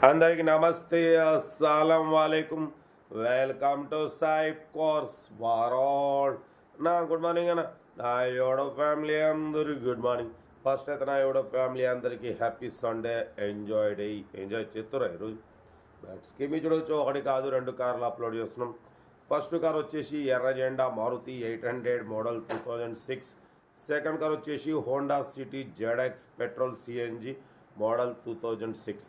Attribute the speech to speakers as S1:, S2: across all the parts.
S1: అందరికి నమస్తే, అస్సలం వాలేకుమ్. వెల్కమ్ టు సాయిబ్ కోర్స్ వారాల్. నా గుడ్ మార్నింగ్ అన్న. నా యోడో ఫ్యామిలీ అందరికి గుడ్ మార్నింగ్. ఫస్ట్ అయితే నా యోడో ఫ్యామిలీ అందరికీ హ్యాపీ సండే. ఎంజాయ్ చేస్తురా ఈరోజు. బ్యాట్స్కి మీ చూడవచ్చు, ఒకటి కాదు రెండు కార్లు అప్లోడ్ చేస్తున్నాం. ఫస్ట్ కార్ వచ్చేసి ఎర్ర జెండా మారుతి 800 మోడల్ 2006. సెకండ్ కార్ వచ్చేసి Honda City ZX petrol CNG model 2006.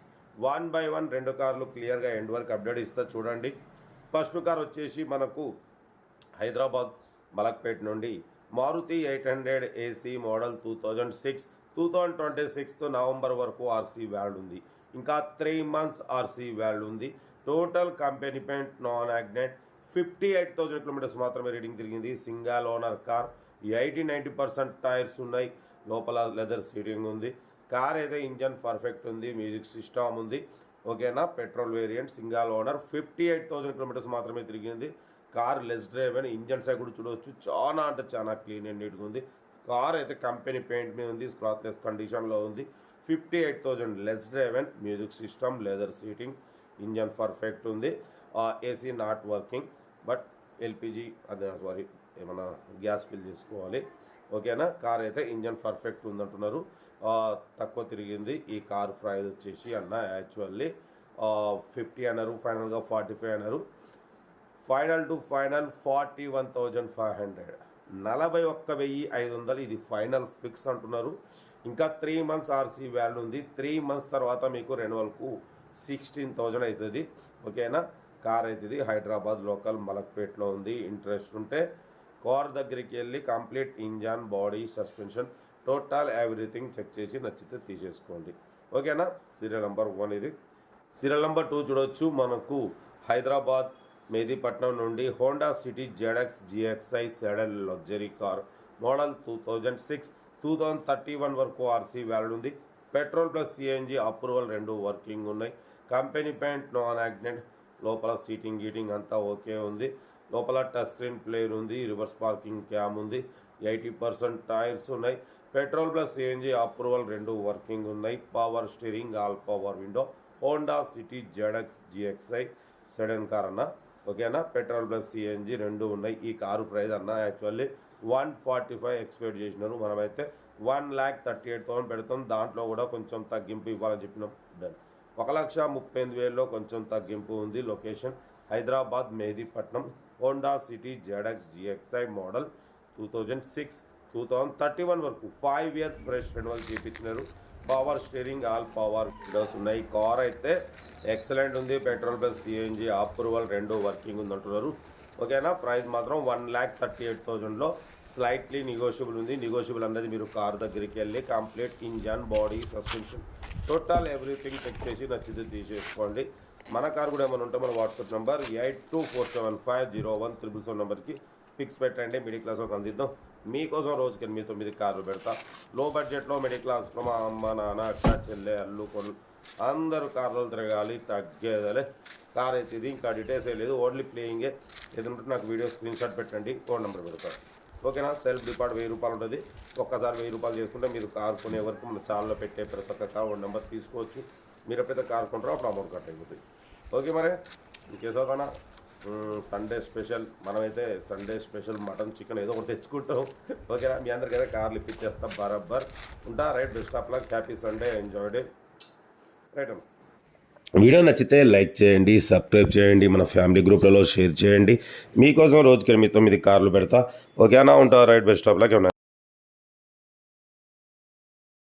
S1: 1 by 1 రెండు కార్లు క్లియర్గా ఎండ్ వరకు అప్డేట్ ఇస్తా చూడండి. ఫస్ట్ కార్ వచ్చేసి మనకు హైదరాబాద్ మలక్పేట్ నుండి మారుతి 800 ఏసీ మోడల్ 2006. 2026 నవంబర్ వరకు ఆర్సీ వ్యాల్డ్ ఉంది. ఇంకా 3 months ఆర్సీ వ్యాల్డ్ ఉంది. Total company paint, non accident, 58,000 kilometres మాత్రమే రీడింగ్ తిరిగింది. సింగల్ ఓనర్ కార్, 80-90% టైర్స్ ఉన్నాయి. లోపల లెదర్ సీటింగ్ ఉంది. కార్ అయితే ఇంజన్ పర్ఫెక్ట్ ఉంది, మ్యూజిక్ సిస్టమ్ ఉంది. ఓకేనా, petrol variant, single owner, 58,000 kilometres మాత్రమే తిరిగింది. కార్ లెస్ డ్రైవ్ అని ఇంజన్ సైడ్ కూడా చూడవచ్చు. చాలా అంటే చాలా క్లీన్ అండ్ నీట్గా ఉంది. కార్ అయితే కంపెనీ పెయింట్ మీద ఉంది, స్క్రాచ్లెస్ కండిషన్లో ఉంది. 58,000 less drive and music system, leather seating, engine perfect ఉంది. AC not working, but LPG అదే సారీ ఏమైనా గ్యాస్ ఫిల్ చేసుకోవాలి. ఓకేనా, కార్ అయితే ఇంజన్ పర్ఫెక్ట్ ఉందంటున్నారు. తక్కువ తిరిగింది. ఈ కార్ ప్రైస్ వచ్చేసి అన్న యాక్చువల్లీ 50 అన్నారు, ఫైనల్గా 45 అన్నారు. ఫైనల్ టు ఫైనల్ 41,500, 41,500 ఇది ఫైనల్ ఫిక్స్ అంటున్నారు. ఇంకా 3 months ఆర్సీ వాల్యూ ఉంది. 3 months తర్వాత మీకు రెన్యువల్కు 16,000 అవుతుంది. ఓకేనా, కార్ అవుతుంది. హైదరాబాద్ లోకల్ మలక్పేట్లో ఉంది. ఇంట్రెస్ట్ ఉంటే కార్ దగ్గరికి వెళ్ళి complete engine, body, suspension, total everything check చేసి నచ్చితే తీసేసుకోండి. ఓకేనా, సీరియల్ నెంబర్ 1 ఇది. సీరియల్ నెంబర్ 2 చూడవచ్చు. మనకు హైదరాబాద్ మెహదీపట్నం నుండి Honda City ZX GXI sedan luxury car model 2006. 2031 వరకు ఆర్సీ వ్యాలిడ్ ఉంది. పెట్రోల్ ప్లస్ సిఎన్జి అప్రూవల్ రెండు వర్కింగ్ ఉన్నాయి. కంపెనీ పెయింట్, నాన్ యాక్సిడెంట్, లోపల సీటింగ్ గీటింగ్ అంతా ఓకే ఉంది. లోపల టచ్ స్క్రీన్ ప్లేయర్ ఉంది. రివర్స్ పార్కింగ్ క్యామ్ ఉంది. 80% టైర్స్ ఉన్నాయి. పెట్రోల్ ప్లస్ సిఎన్జి అప్రూవల్ రెండు వర్కింగ్ ఉన్నాయి. Power steering, all power window. Honda City ZX GXI sedan car అన్న. ఓకేనా, పెట్రోల్ ప్లస్ సిఎన్జి రెండు ఉన్నాయి. ఈ కారు ప్రైస్ అన్న యాక్చువల్లీ 145 ఎక్స్పెక్ట్ చేసినారు. మనమైతే 1,38,000 పెడతాం. దాంట్లో కూడా కొంచెం తగ్గింపు ఇవ్వాలని చెప్పినాం. డన్. 1,38,000లో కొంచెం తగ్గింపు ఉంది. Location Hyderabad Mehdipatnam. Honda City ZX GXI model 2006. 2031 వరకు 5 years ఫ్రెష్ రెన్యువల్ చేయించినారు. Power steering, all power windows ఉన్నాయి. కార్ అయితే ఎక్సలెంట్ ఉంది. పెట్రోల్ ప్లస్ సిఎన్జి అప్రూవల్ రెండు వర్కింగ్ ఉందంటున్నారు. ఓకేనా, ప్రైస్ మాత్రం 1,38,000లో స్లైట్లీ నెగోషియబుల్ ఉంది. నెగోషియబుల్ అనేది మీరు కార్ దగ్గరికి వెళ్ళి complete engine, body, suspension, total everything check చేసి నచ్చితే తీసేసుకోండి. మన కార్ కూడా ఏమైనా ఉంటే మన వాట్సాప్ నెంబర్ 8247501777 నెంబర్కి పిక్స్ పెట్టండి. మిడిల్ క్లాస్ ఒక అందిద్దాం. మీకోసం రోజుకి 8-9 కార్లు పెడతా. లో బడ్జెట్లో మిడిల్ క్లాస్లో మా అమ్మ, నాన్న, అక్క, చెల్లె, అల్లు, కొలు అందరూ కార్లు తిరగాలి, తగ్గేదలే. కార్ అయితే ఇది, ఇంకా డీటెయిల్స్ ఏ లేదు, ఓన్లీ ప్లేయింగే. ఏదంటే నాకు వీడియో స్క్రీన్ షాట్ పెట్టండి, ఫోన్ నెంబర్ పెడతాను. ఓకేనా, సెల్ఫ్ డిపార్ట్ 1000 రూపాయలు ఉంటుంది. ఒక్కసారి 1000 రూపాయలు చేసుకుంటే మీరు కార్ కొనే వరకు మన ఛానల్లో పెట్టే ప్రతి ఒక్క కార్ నెంబర్ తీసుకోవచ్చు. మీరు ఎప్పుడైతే కార్ కొంటారో అప్పుడు అమౌంట్ కట్ అయిపోతుంది. ఓకే, మరి ఇంకేసోదన్నా సండే స్పెషల్, మనమైతే సండే స్పెషల్ మటన్, చికెన్ ఏదో ఒకటి తెచ్చుకుంటాం. ఓకేనా, మీ అందరికైతే కార్లు ఇప్పించేస్తాం బరాబర్. ఉంటా. Right, best of luck, happy Sunday, enjoy day. Right అన్న. వీడియో నచ్చితే లైక్ చేయండి, సబ్స్క్రైబ్ చేయండి, మన ఫ్యామిలీ గ్రూప్లలో షేర్ చేయండి. మీకోసం రోజుకి 8-9 కార్లు పెడతా. ఓకేనా, ఉంటా. Right, best of luck.